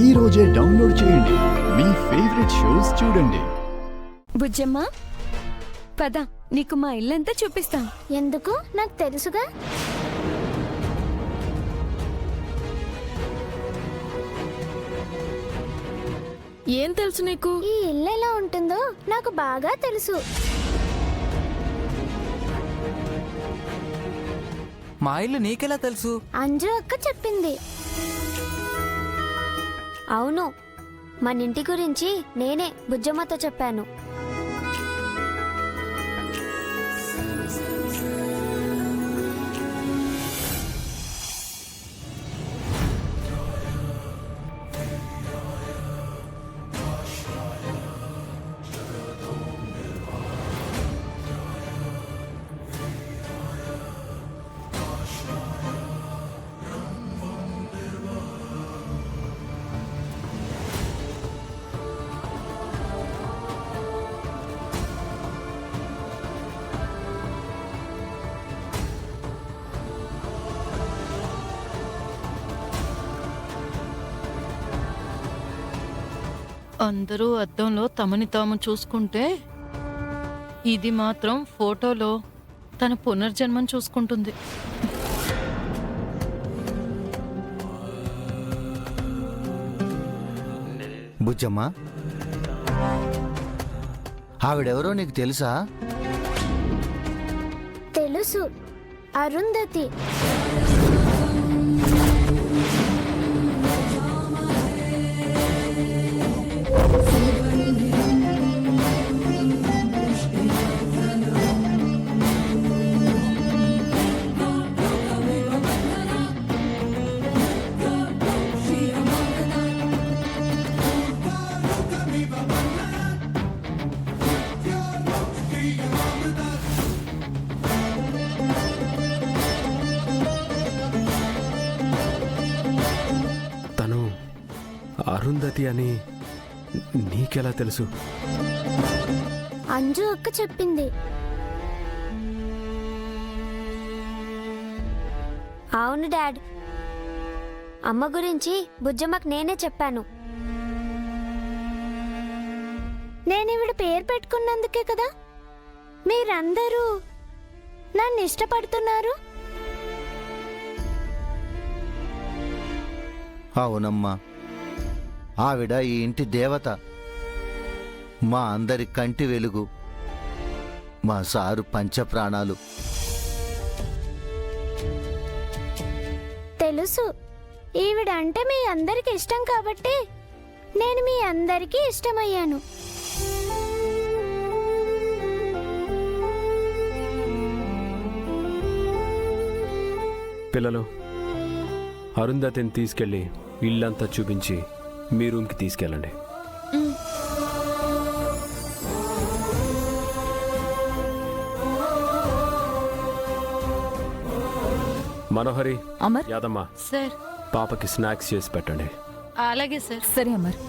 ఈ రోజే డౌన్లోడ్ చేయండి. మీ ఫేవరెట్ షోస్ చూడండి. బుజ్జమ్మ పద, నీకు మా ఇల్లంతా చూపిస్తాం. ఎందుకు? నాకు తెలుసుగా. ఏం తెలుసు నీకు? ఈ ఇల్లు ఎలా ఉంటుందో నాకు బాగా తెలుసు. మా ఇల్లు నీకెలా తెలుసు? అంజు అక్క చెప్పింది. అవును, మన ఇంటి గురించి నేనే బుజ్జమ్మతో చెప్పాను. అందరూ అద్దంలో తమని తాము చూసుకుంటే ఇది మాత్రం ఫోటోలో తన పునర్జన్మను చూసుకుంటుంది. బుజ్జమ్మ, ఆవిడెవరో నీకు తెలుసా? తెలుసు, అరుంధతి. అరుంధతి అని నీకెలా తెలుసు? అంజు అక్క చెప్పింది. అవును డాడ్, అమ్మ గురించి బుజ్జమ్మకు నేనే చెప్పాను. నేను ఈవిడ పేరు పెట్టుకున్నందుకే కదా మీరందరూ నన్ను ఇష్టపడుతున్నారు. అవునమ్మా, ఆవిడ ఈ ఇంటి దేవత, మా అందరి కంటి వెలుగు, మా సారు పంచప్రాణాలు. తెలుసు, ఈవిడ అంటే మీ అందరికి ఇష్టం కాబట్టి నేను మీ అందరికీ ఇష్టమయ్యాను. పిల్లలు, అరుంధతిని తీసుకెళ్ళి ఇల్లంతా చూపించి మీ రూమ్కి తీసుకెళ్ళండి. మనోహరి, అమర్, యాదమ్మ, సార్ పాపకి స్నాక్స్ చేసి పెట్టండి. అలాగే సార్. సరే అమర్.